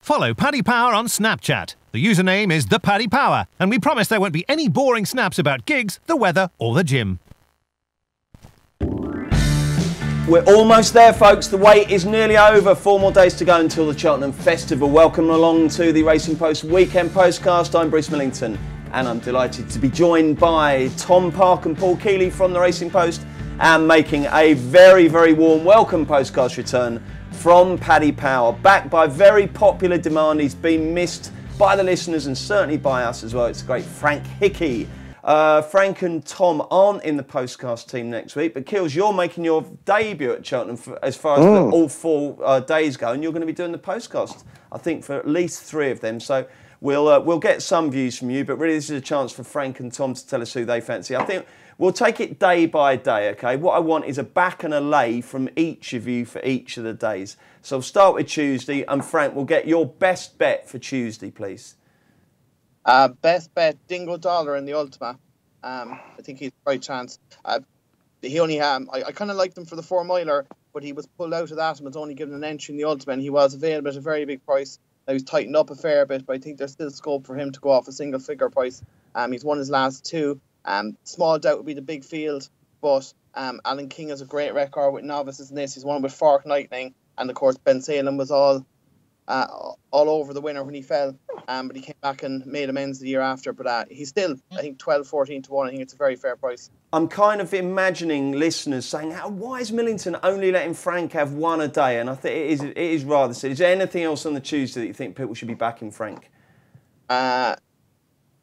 Follow Paddy Power on Snapchat. The username is @ThePaddyPower, and we promise there won't be any boring snaps about gigs, the weather, or the gym. We're almost there, folks. The wait is nearly over. 4 more days to go until the Cheltenham Festival. Welcome along to the Racing Post Weekend Postcast. I'm Bruce Millington, and I'm delighted to be joined by Tom Park and Paul Keeley from the Racing Post, and making a very, very warm welcome postcast return from Paddy Power. Backed by very popular demand. He's been missed by the listeners and certainly by us as well. It's the great Frank Hickey. Frank and Tom aren't in the postcast team next week, but Keels, you're making your debut at Cheltenham as far as all 4 days go, and you're going to be doing the postcast, I think, for at least 3 of them. So we'll get some views from you, but really this is a chance for Frank and Tom to tell us who they fancy. I think we'll take it day by day, okay? What I want is a back and a lay from each of you for each of the days. So I'll start with Tuesday, and Frank, we'll get your best bet for Tuesday, please. Best bet, Dingle Dollar in the Ultima. I think he's a great chance. He only I kind of liked him for the 4 miler, but he was pulled out of that and was only given an entry in the Ultima, and he was available at a very big price. Now he's tightened up a fair bit, but I think there's still scope for him to go off a single figure price. He's won his last 2. Small doubt would be the big field, but Alan King has a great record with novices in this. He's won with Fork Lightning, and of course Ben Salem was all over the winner when he fell, but he came back and made amends the year after. But he's still, I think, 12-14 to 1. I think it's a very fair price. I'm kind of imagining listeners saying, why is Millington only letting Frank have 1 a day? And I think it is rather silly. Is there anything else on the Tuesday that you think people should be backing Frank? I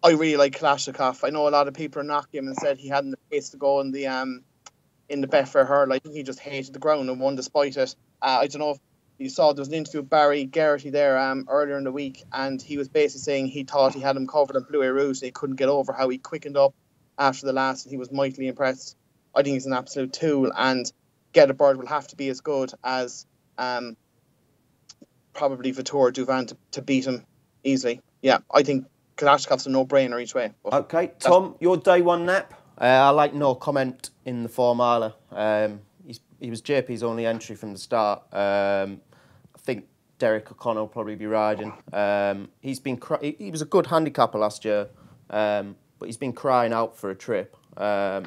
really like Kalashnikov. I know a lot of people are knocking him and said he hadn't the pace to go in the Betfair hurdle. I think he just hated the ground and won despite it. I don't know if you saw, there was an interview with Barry Geraghty there earlier in the week, and he was basically saying he thought he had him covered on Blue Air Route, and he couldn't get over how he quickened up after the last, and he was mightily impressed. I think he's an absolute tool, and Get a Bird will have to be as good as probably Vittorio Duvan to beat him easily. Yeah, I think Kalashnikov's a no-brainer each way. Okay, Tom, your day 1 nap? I like No Comment in the 4 miler. He was JP's only entry from the start. I think Derek O'Connor will probably be riding. He was a good handicapper last year, but he's been crying out for a trip. If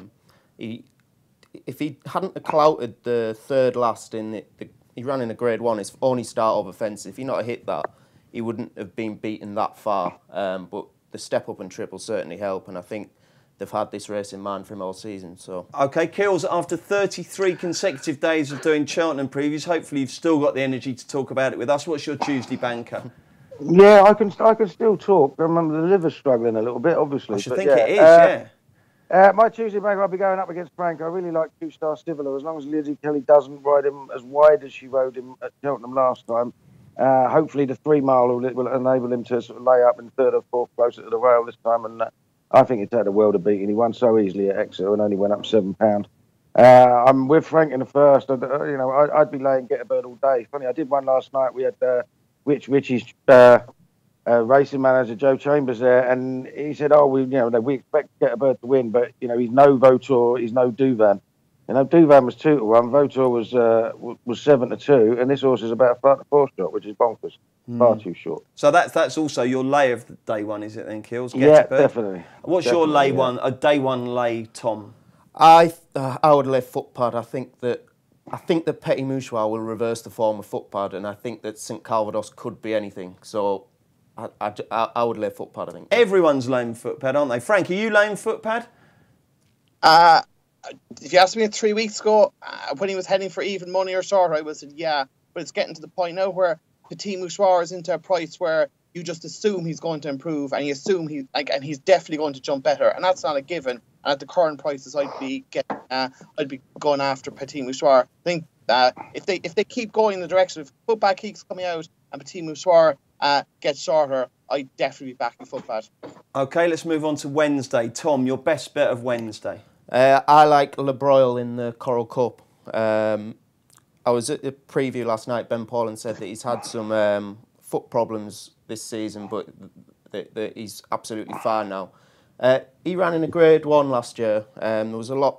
he hadn't clouted the 3rd last he ran in a Grade 1, his only start over fence. If he not hit that, he wouldn't have been beaten that far. But the step up and trip will certainly help, and I think they've had this race in mind for him all season. So okay, Keels, after 33 consecutive days of doing Cheltenham previews, hopefully you've still got the energy to talk about it with us. What's your Tuesday banker? Yeah, I can still talk. I remember the liver's struggling a little bit, obviously. I should think it is, yeah. My Tuesday banker, I'll be going up against Frank. I really like 2-star Stivler. As long as Lizzie Kelly doesn't ride him as wide as she rode him at Cheltenham last time, hopefully the 3 mile will enable him to sort of lay up in 3rd or 4th closer to the rail this time, and I think it's had a world of beating. He won so easily at Exeter and only went up £7. I'm with Frank in the first. I'd be laying Get a Bird all day. Funny, I did one last night. We had Richie's racing manager Joe Chambers there, and he said, we expect Get a Bird to win, but he's no Votor, he's no Duvan. Duvan was 2 to 1, Votor was 7 to 2, and this horse is about a 5 to 4 shot, which is bonkers. Far too short. So that's also your lay of the day 1, is it then, Keels? Yeah, definitely. What's your lay 1, a day 1 lay, Tom? I would lay Footpad. I think that Petit Mouchoir will reverse the form of Footpad, and I think that St Calvados could be anything. So I would lay Footpad, I think. Everyone's laying Footpad, aren't they? Frank, are you laying Footpad? If you asked me 3 weeks ago, when he was heading for even money or short, I would have said yeah. But it's getting to the point now where Petit Mouchoir is into a price where you just assume he's going to improve, and you assume he's definitely going to jump better, and that's not a given. And at the current prices, I'd be going after Petit Mouchoir. I think if they keep going in the direction of Footpad keeps coming out and Petit Mouchoir gets shorter, I'd definitely be backing Footpad. Okay, let's move on to Wednesday. Tom, your best bet of Wednesday? I like Le Broil in the Coral Cup. I was at the preview last night. Ben Paulin said that he's had some foot problems this season, but that he's absolutely fine now. He ran in a Grade 1 last year. There was a lot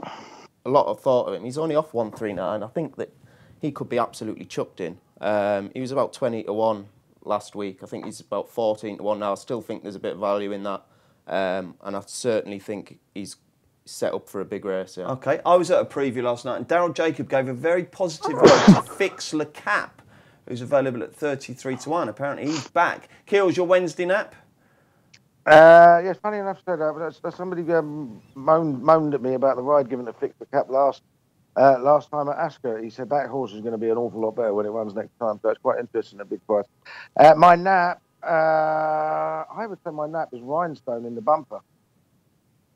of thought of him. He's only off 139. I think that he could be absolutely chucked in. He was about 20 to 1 last week. I think he's about 14-1 now. I still think there's a bit of value in that. And I certainly think he's set up for a big race. Yeah. Okay, I was at a preview last night and Daryl Jacob gave a very positive word to Fix Le Cap, who's available at 33-1. Apparently he's back. Keels, your Wednesday nap? Yes, funny enough said that, but somebody moaned at me about the ride given to Fix Le Cap last time at Ascot. He said that horse is going to be an awful lot better when it runs next time, so it's quite interesting, a big price. My nap, I would say my nap is Rhinestone in the bumper.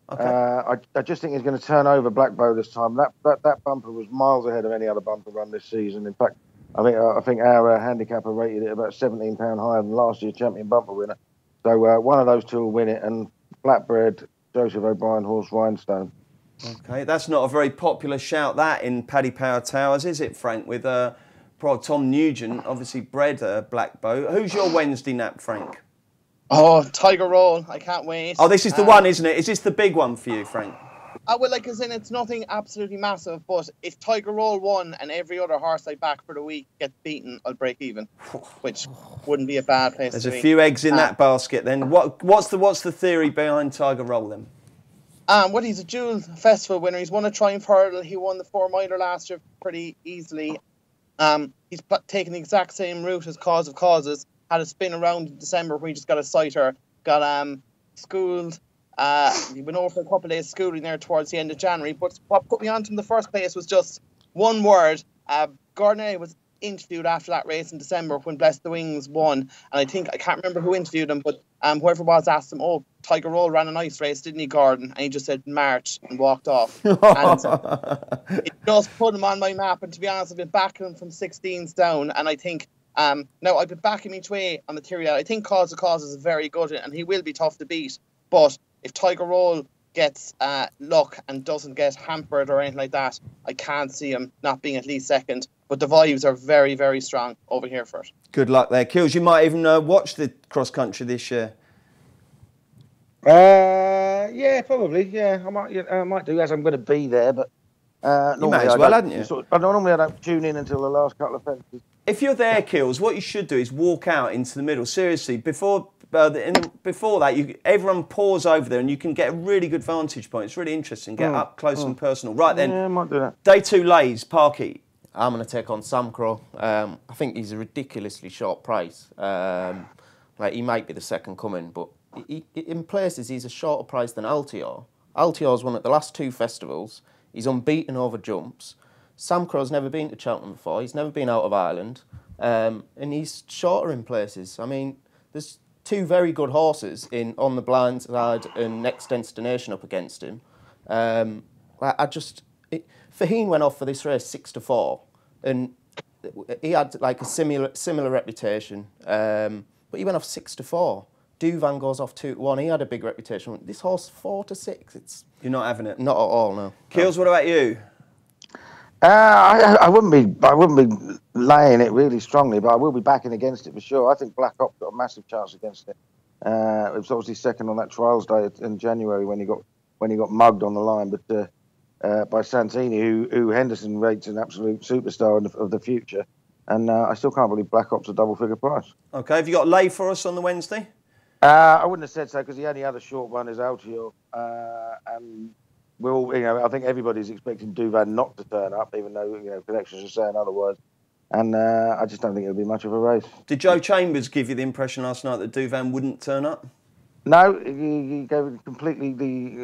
Okay. I just think he's going to turn over Black Bow this time. That bumper was miles ahead of any other bumper run this season. In fact, I think our handicapper rated it about £17 higher than last year's champion bumper winner. So one of those two will win it, and Flatbread, Joseph O'Brien horse, Rhinestone. Okay, that's not a very popular shout, that, in Paddy Power Towers, is it, Frank? With Tom Nugent, obviously bred Black Bow. Who's your Wednesday nap, Frank? Oh, Tiger Roll. I can't wait. Oh, this is the one, isn't it? Is this the big one for you, Frank? Well, as in, it's nothing absolutely massive, but if Tiger Roll won and every other horse I back for the week gets beaten, I'll break even, which wouldn't be a bad place There's to a be. few eggs in that basket then. What's the theory behind Tiger Roll then? Well, he's a dual festival winner. He's won a Triumph Hurdle. He won the 4-miler last year pretty easily. He's taken the exact same route as Cause of Causes. Had a spin around in December where he just got a sighter. Got schooled. He went over for a couple of days schooling there towards the end of January. But what put me on to him in the first place was just one word. Gardner was interviewed after that race in December when Bless the Wings won. And I can't remember who interviewed him, but whoever it was asked him, "Oh, Tiger Roll ran a nice race, didn't he, Gordon?" And he just said, "March," and walked off. And it just put him on my map. And to be honest, I've been backing him from 16s down. And I think, now I've been backing him each way on the theory that I think Cause of Cause is very good and he will be tough to beat. But if Tiger Roll gets luck and doesn't get hampered or anything like that, I can't see him not being at least second. But the vibes are very, very strong over here for it. Good luck there. Kills, you might even watch the cross country this year. Yeah, probably. Yeah, I might do, as I'm going to be there. But you may as well, hadn't you? Normally I don't tune in until the last couple of fences. If you're there, Kills, what you should do is walk out into the middle. Seriously, before that, everyone pours over there and you can get a really good vantage point. It's really interesting. Get up close and personal. Right then, yeah, I might do that. Day 2 lays, Parky. I'm going to take on Sam Crow. I think he's a ridiculously short price. He might be the second coming, but in places he's a shorter price than Altior. Altior's won at the last 2 festivals. He's unbeaten over jumps. Sam Crow's never been to Cheltenham before. He's never been out of Ireland. And he's shorter in places. I mean, there's 2 very good horses on the blind side and Next Destination up against him. Faheen went off for this race 6-4, and he had like a similar reputation, but he went off 6-4. Duvan goes off 2-1. He had a big reputation. This horse 4-6. You're not having it. Not at all. No. Keels, what about you? I wouldn't be laying it really strongly, but I will be backing against it for sure. I think Black Ops got a massive chance against it. It was obviously second on that trials day in January when he got mugged on the line, but by Santini, who Henderson rates an absolute superstar of the future, and I still can't believe Black Ops a double-figure price. Okay, have you got a lay for us on the Wednesday? I wouldn't have said so because the only other short one is Altior, and we're all, I think everybody's expecting Duvan not to turn up, even though connections are saying otherwise. And I just don't think it'll be much of a race. Did Joe Chambers give you the impression last night that Duvan wouldn't turn up? No, he gave completely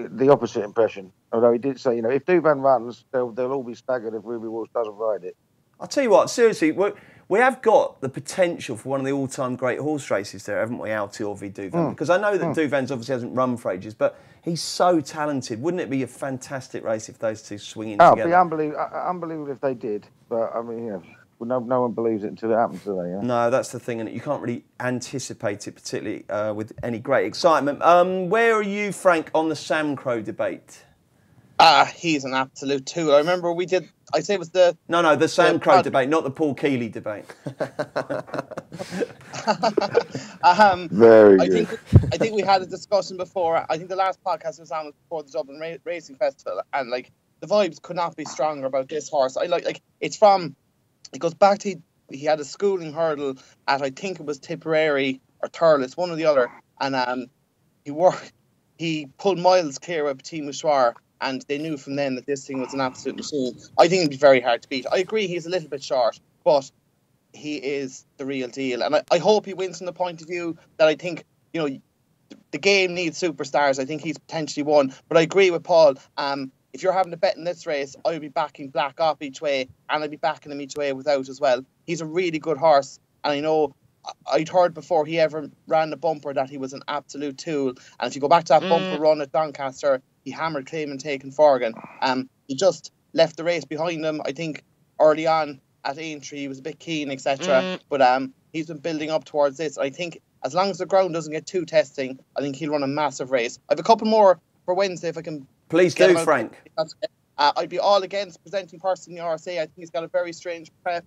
the opposite impression. Although he did say, if Duvan runs, they'll all be staggered if Ruby Walsh doesn't ride it. I'll tell you what, seriously, we have got the potential for one of the all-time great horse races there, haven't we, Altior v Duvan? Because I know that Duvan's obviously hasn't run for ages, but he's so talented. Wouldn't it be a fantastic race if those two swing in together? It'd be unbelievable if they did. But, I mean, no one believes it until it happens, do they? No, that's the thing, and you can't really anticipate it, particularly with any great excitement. Where are you, Frank, on the Sam Crow debate? He's an absolute tool. I remember I say it was the... No, the Sam Crow debate, not the Paul Keeley debate. Very good. I think we had a discussion before. I think the last podcast was on before the Dublin Racing Festival, and the vibes could not be stronger about this horse. It goes back to he had a schooling hurdle at, I think it was Tipperary or Thurles, one or the other, and he pulled miles clear of Petit Mouchoir, and they knew from then that this thing was an absolute machine. I think it'd be very hard to beat. I agree he's a little bit short, but he is the real deal, and I hope he wins from the point of view that I think, you know, the game needs superstars. I think he's potentially one, but I agree with Paul. If you're having a bet in this race, I would be backing Black Op each way, and I'd be backing him each way without as well. He's a really good horse, and I know I'd heard before he ever ran the bumper that he was an absolute tool. And if you go back to that bumper run at Doncaster, he hammered Claim and Taken Forgan. He just left the race behind him. I think early on at Aintree he was a bit keen, etc. But he's been building up towards this. I think as long as the ground doesn't get too testing, I think he'll run a massive race. I have a couple more for Wednesday if I can. Please do, Frank. I'd be all against presenting person in the RSA. I think he's got a very strange prep.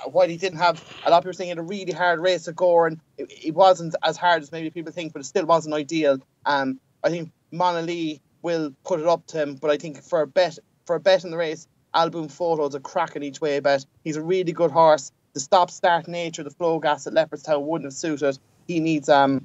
While he didn't have, a lot of people saying he had a really hard race at Gore, and it wasn't as hard as maybe people think, but it still wasn't ideal. I think Monali will put it up to him, but I think for a bet in the race, Album Photo is a cracking each way bet. He's a really good horse. The stop-start nature, the flow gas at Leopardstown wouldn't have suited. He needs a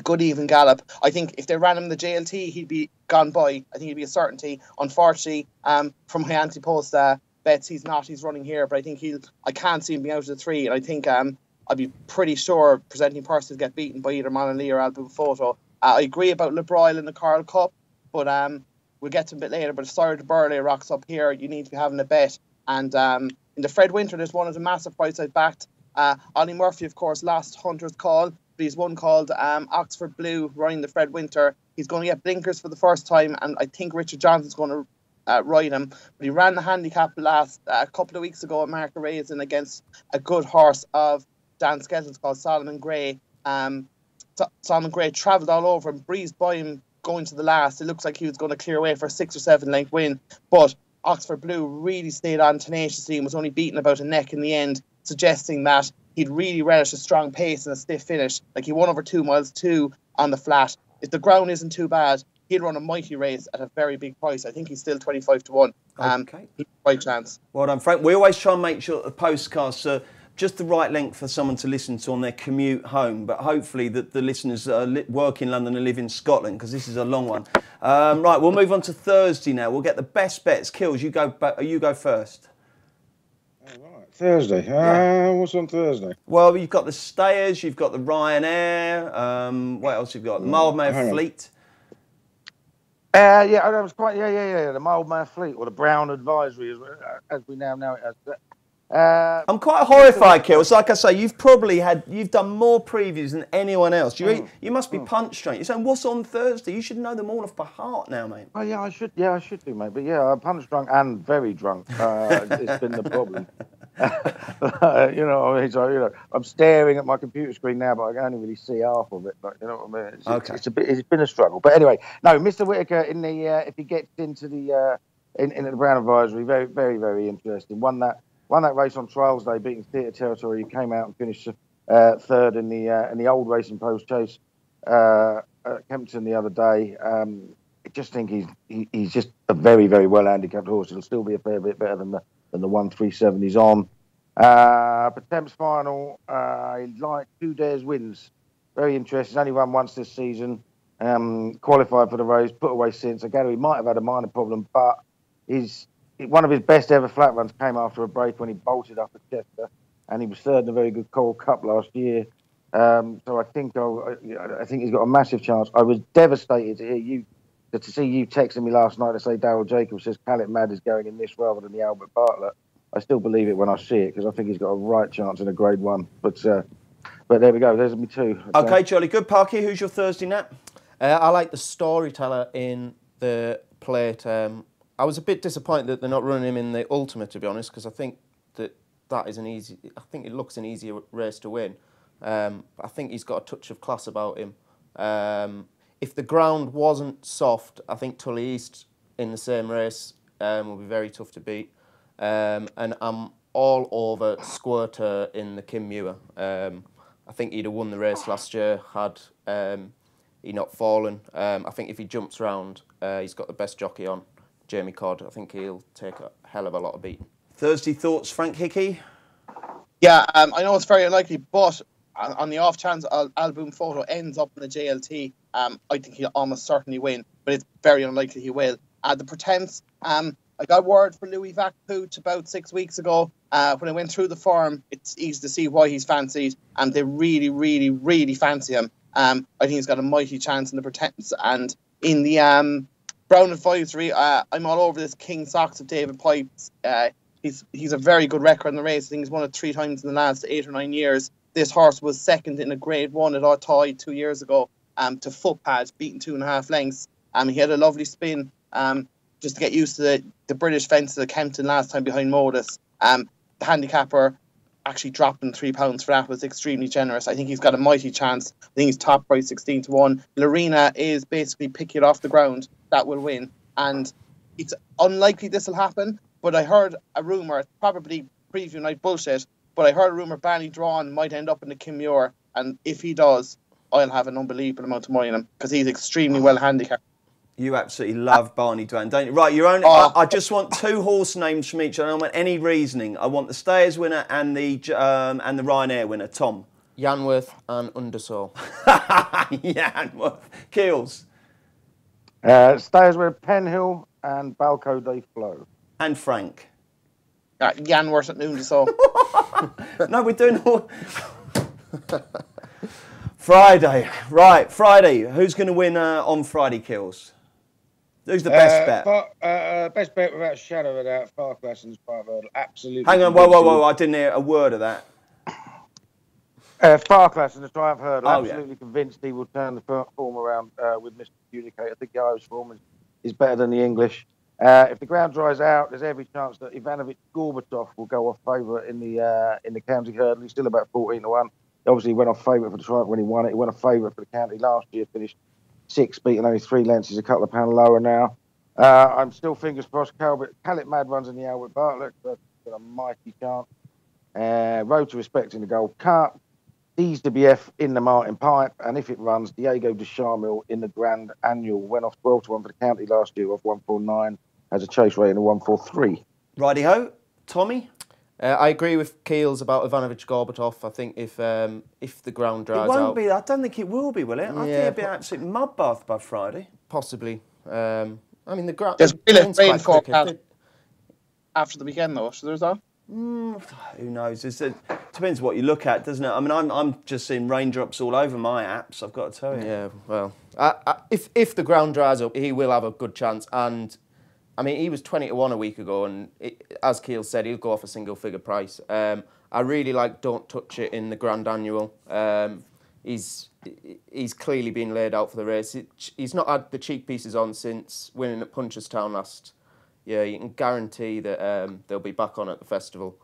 good even gallop. I think if they ran him the JLT, he'd be gone by. I think he'd be a certainty. Unfortunately, from my anti-post bets, he's running here, but I think I can't see him being out of the 3, and I think I'd be pretty sure presenting person get beaten by either Monali or Album Photo. I agree about Le Broil in the Carl Cup, but we'll get to him a bit later. But if Sire de Burley rocks up here, you need to be having a bet. And in the Fred Winter, there's one of the massive fights I backed. Ollie Murphy, of course, lost Hunter's Call, but he's one called Oxford Blue running the Fred Winter. He's going to get blinkers for the first time, and I think Richard Johnson's going to ride him. But he ran the handicap last a couple of weeks ago at Mark Raisin against a good horse of Dan Skelton's called Solomon Gray. Solomon Gray travelled all over and breezed by him going to the last. It looks like he was going to clear away for a 6 or 7 length win, but Oxford Blue really stayed on tenaciously and was only beaten about a neck in the end, suggesting that he'd really relish a strong pace and a stiff finish. Like, he won over 2 miles 2 on the flat. If the ground isn't too bad, he'd run a mighty race at a very big price. I think he's still 25 to 1. Okay. He's a right chance. Well done, Frank. We always try and make sure that the podcasts are just the right length for someone to listen to on their commute home, but hopefully that the listeners work in London and live in Scotland, because this is a long one. Right, we'll move on to Thursday now. We'll get the best bets. Kills, you go first. Thursday. Yeah. What's on Thursday? Well, you've got the Stayers, you've got the Ryanair. What else you've got? The Mildmay Fleet. Yeah, that was quite. Yeah. The Mildmay Fleet, or the Brown Advisory, as we now know it as. I'm quite horrified, Kills. Like I say, you've done more previews than anyone else. You must be punch drunk. You're saying, what's on Thursday? You should know them all off by heart now, mate. Oh yeah, I should do, mate. But yeah, I'm punch drunk and very drunk. It's been the problem. I'm staring at my computer screen now, but I can only really see half of it. But you know what I mean? It's been a struggle. But anyway, no, Mr. Whittaker in the if he gets into the in the Brown Advisory, very, very, very interesting. Won that race on Trials Day, beating Theatre Territory. He came out and finished third in the old Racing Post Chase at Kempton the other day. I just think he's just a very, very well handicapped horse. It'll still be a fair bit better than the 137 he's on. Thames Final, he like 2 days wins. Very interesting. Only run once this season. Qualified for the race, put away since. I gather he might have had a minor problem, but one of his best ever flat runs came after a break when he bolted up at Chester, and he was third in a very good Coral Cup last year. So I think he's got a massive chance. I was devastated to see you texting me last night to say Darryl Jacobs says Caleb Mad is going in this rather than the Albert Bartlett. I still believe it when I see it, because I think he's got a right chance in a Grade 1. But there we go. There's me two. Okay, Jolly good. Parky, who's your Thursday nap? I like the Storyteller in the plate. I was a bit disappointed that they're not running him in the Ultimate, to be honest, because I think that is I think it looks an easier race to win. I think he's got a touch of class about him. If the ground wasn't soft, I think Tully East in the same race will be very tough to beat. And I'm all over Squirter in the Kim Muir. I think he'd have won the race last year had he not fallen. I think if he jumps round, he's got the best jockey on, Jamie Codd. I think he'll take a hell of a lot of beating. Thursday thoughts, Frank Hickey? Yeah, I know it's very unlikely, but on the off chance Album Photo ends up in the JLT, I think he'll almost certainly win, but it's very unlikely he will. The pretense, I got word for Louis Vac Pooch about 6 weeks ago. When I went through the form, it's easy to see why he's fancied, and they really, really, really fancy him. I think he's got a mighty chance in the pretense, and in the Brown Advisory, I'm all over this King Socks of David Pipes. He's a very good record in the race. I think he's won it 3 times in the last 8 or 9 years. This horse was second in a Grade 1 at Artoy 2 years ago to Footpad, beaten 2.5 lengths. He had a lovely spin just to get used to the British fence at Kempton last time behind Modus. The handicapper actually dropped him £3 for that, was extremely generous. I think he's got a mighty chance. I think he's top price 16-1. Lorena is basically pick it off the ground. That will win. And it's unlikely this will happen. But I heard a rumour, probably preview night bullshit, but I heard a rumour Barney Drawn might end up in the Kim Muir, and if he does, I'll have an unbelievable amount of money on him, because he's extremely well handicapped. You absolutely love Barney Drawn, don't you? Right, your own. I just want 2 horse names from each. I don't want any reasoning. I want the Stayers winner and the Ryanair winner. Tom. Yanworth and Undersaw. Yanworth. Keels. Stayers with Penhill and Balco de Flo. And Frank. Yanworth at noon, so. No, we're doing all... Friday. Right, Friday. Who's going to win on Friday, Kills? Who's the best bet? Best bet without a shadow of a doubt, Farquharson's 5 hurdle. Absolutely. Hang on, whoa. I didn't hear a word of that. Farquharson, the Triumph hurdle. Oh, absolutely convinced he will turn the form around with Mr. Communicator. I think the Irish form is better than the English. If the ground dries out, there's every chance that Ivanovic Gorbatov will go off favourite in the county hurdle. He's still about 14-1. Obviously, he went off favourite for the Triumph when he won it. He went off favourite for the county last year, finished 6th, beating only 3 lengths. He's a couple of pounds lower now. I'm still fingers crossed. Callet Mad runs in the Albert Bartlett. That's got a mighty chance. Road to Respect in the Gold Cup. DSWF in the Martin Pipe. And if it runs, Diego de Charmil in the Grand Annual. Went off 12-1 for the county last year, off 149. Has a chase rating of 143. Righty-ho. Tommy? I agree with Keels about Ivanovic Gorbatov. I think if the ground dries out... It won't be. I don't think it will be, will it? I think it'll be an absolute mudbath by Friday. Possibly. I mean, the ground... There's rain forecast after the weekend, though, so there's that. Who knows? It depends what you look at, doesn't it? I mean, I'm just seeing raindrops all over my apps, I've got to tell you. Yeah, well, if the ground dries up, he will have a good chance. And, I mean, he was 20-1 a week ago, and as Keel said, he'll go off a single-figure price. I really like Don't Touch It in the Grand Annual. He's clearly been laid out for the race. He's not had the cheek pieces on since winning at Punchestown last year. You can guarantee that they'll be back on at the festival.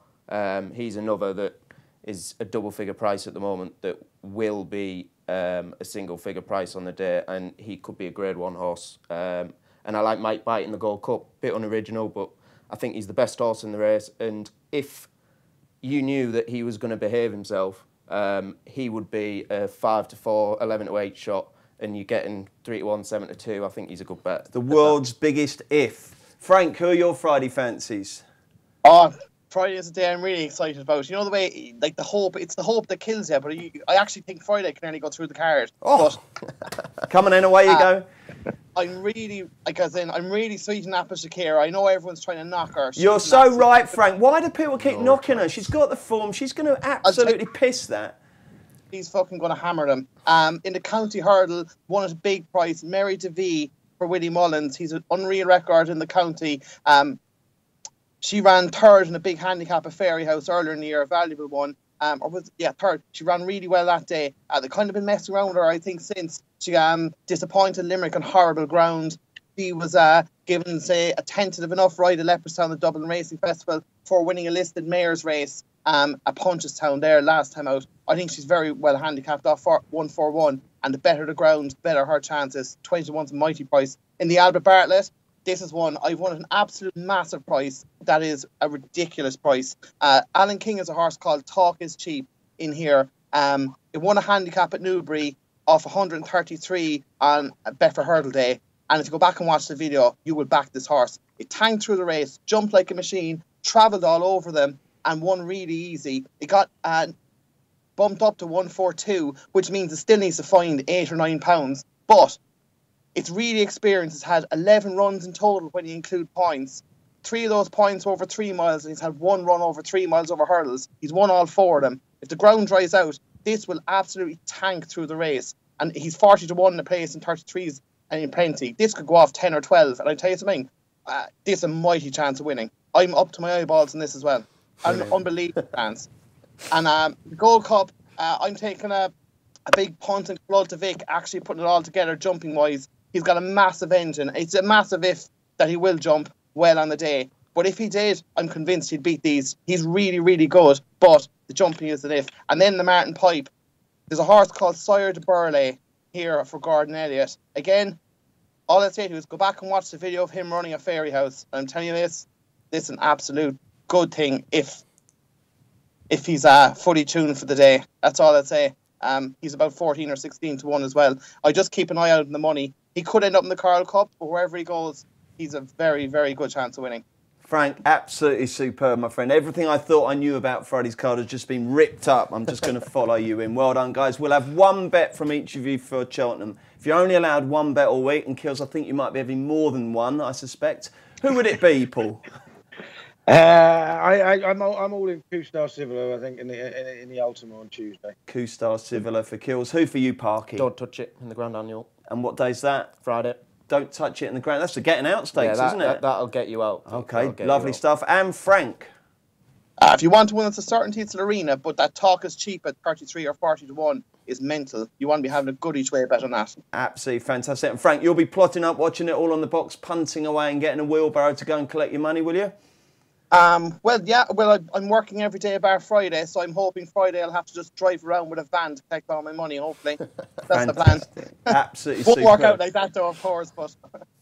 He's another that is a double-figure price at the moment that will be a single-figure price on the day, and he could be a Grade 1 horse. And I like Mike Bite in the Gold Cup. Bit unoriginal, but I think he's the best horse in the race. And if you knew that he was going to behave himself, he would be a 5-4, 11-8 shot, and you're getting 3-1, 7-2. I think he's a good bet. The world's biggest if. Frank, who are your Friday fancies? Oh, Friday is a day I'm really excited about. You know the way, like it's the hope that kills you, but I actually think Friday can only go through the card. Oh, coming in, away you go. I'm really sweet and apple Shakira. I know everyone's trying to knock her. You're so right, Frank. Why do people keep knocking her? She's got the form. She's going to absolutely piss that. He's fucking going to hammer them. In the county hurdle, won at a big price, Mary DeVee for Willie Mullins. He's an unreal record in the county. She ran third in a big handicap at Fairy House earlier in the year, a valuable one. Third. She ran really well that day. They've kind of been messing around with her, I think, since. She disappointed Limerick on horrible ground. She was given, say, a tentative enough ride at Leopardstown, the Dublin Racing Festival, for winning a listed mayor's race at Punchestown there last time out. I think she's very well handicapped off 141, and the better the ground, better her chances. 20-1's a mighty price. In the Albert Bartlett, this is one I've won at an absolute massive price. That is a ridiculous price. Alan King has a horse called Talk Is Cheap in here. It won a handicap at Newbury off 133 on a Bedford Hurdle Day. And if you go back and watch the video, you will back this horse. It tanked through the race, jumped like a machine, travelled all over them. and won really easy. It got bumped up to 142, which means it still needs to find £8 or £9. But it's really experienced. It's had 11 runs in total when you include points. 3 of those points over 3 miles, and he's had 1 run over 3 miles over hurdles. He's won all 4 of them. If the ground dries out, this will absolutely tank through the race. And he's 40-1 in the place and 33s and in plenty. This could go off 10 or 12. And I tell you something, this is a mighty chance of winning. I'm up to my eyeballs in this as well. An unbelievable chance. And the Gold Cup, I'm taking a big punt and Claude de Vic, actually putting it all together jumping wise. He's got a massive engine. It's a massive if that he will jump well on the day. But if he did, I'm convinced he'd beat these. He's really, really good. But the jumping is an if. And then the Martin Pipe. There's a horse called Sire de Burley here for Gordon Elliott. Again, all I'd say to you is go back and watch the video of him running a fairy house. And I'm telling you this is an absolute good thing if he's fully tuned for the day. That's all I'd say. He's about 14 or 16-1 as well. I just keep an eye out on the money. He could end up in the Carl Cup, but wherever he goes, he's a very, very good chance of winning. Frank, absolutely superb, my friend. Everything I thought I knew about Friday's card has just been ripped up. I'm just going to follow you in. Well done, guys. We'll have one bet from each of you for Cheltenham. If you're only allowed one bet all week, and Kills, I think you might be having more than one, I suspect. Who would it be, Paul? I'm all in Q-Star Civil, I think, in the Ultima on Tuesday. Q-Star Civil for Kills. Who for you, Parky? Don't touch it in the Grand Annual. And what day's that? Friday. Don't touch it in the ground. That's the getting out stakes, isn't it? That'll get you out. Okay, lovely stuff. And Frank? If you want to win, it's a certainty, it's an arena, but that talk is cheap at 33 or 40-1 is mental. You want to be having a good each way bet on that. Absolutely fantastic. And Frank, you'll be plotting up, watching it all on the box, punting away and getting a wheelbarrow to go and collect your money, will you? I'm working every day bar Friday, so I'm hoping Friday I'll have to just drive around with a van to collect all my money, hopefully. That's the plan. Absolutely Won't superb. work out like that though, of course, but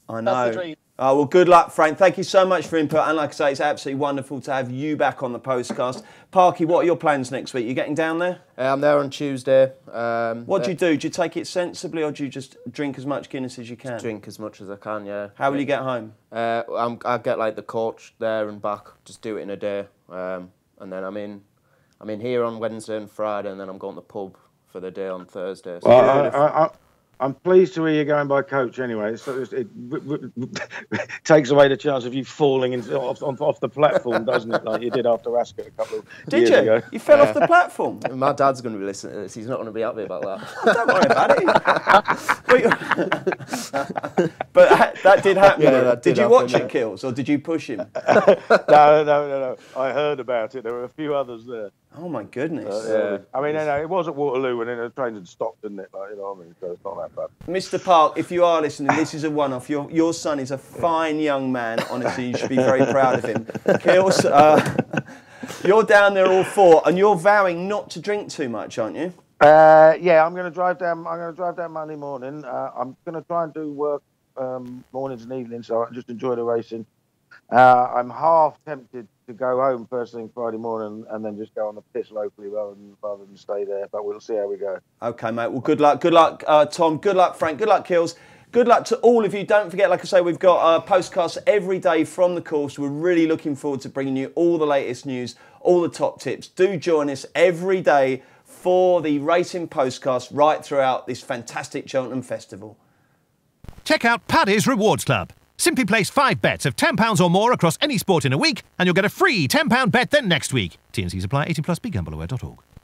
I know. that's the dream. Oh, well, good luck, Frank. Thank you so much for input. And like I say, it's absolutely wonderful to have you back on the Postcast. Parky, what are your plans next week? You getting down there? I'm there on Tuesday. What do you do? Do you take it sensibly or do you just drink as much Guinness as you can? Just drink as much as I can, yeah. How will you get home? I get like the coach there and back, just do it in a day. And then I'm in here on Wednesday and Friday, and then I'm going to the pub for the day on Thursday. So Well, I'm pleased to hear you're going by coach anyway. So it takes away the chance of you falling off the platform, doesn't it? Like you did after Ascot a couple of years ago. Did you? You fell off the platform? My dad's going to be listening to this. He's not going to be happy about that. Don't worry about it. But that did happen. Yeah, that did did you watch happen, it, Kills, or did you push him? No. I heard about it. There were a few others there. Oh my goodness. I mean, it was at Waterloo and then the train had stopped, didn't it? Like, you know what I mean? So it's not that bad. Mr. Park, if you are listening, this is a one-off. Your son is a fine young man. Honestly, you should be very proud of him. Kills, you're down there all 4, and you're vowing not to drink too much, aren't you? Yeah, I'm going to drive down. I'm going to drive down Monday morning. I'm going to try and do work mornings and evenings, so I can just enjoy the racing. I'm half tempted to go home first thing Friday morning and then just go on the piss locally rather than stay there. But we'll see how we go. Okay, mate. Well, good luck. Good luck, Tom. Good luck, Frank. Good luck, Kills. Good luck to all of you. Don't forget, like I say, we've got postcasts every day from the course. We're really looking forward to bringing you all the latest news, all the top tips. Do join us every day for the Racing Postcast right throughout this fantastic Cheltenham Festival. Check out Paddy's Rewards Club. Simply place 5 bets of £10 or more across any sport in a week and you'll get a free £10 bet then next week. T&Cs apply. 18+. BeGambleAware.org.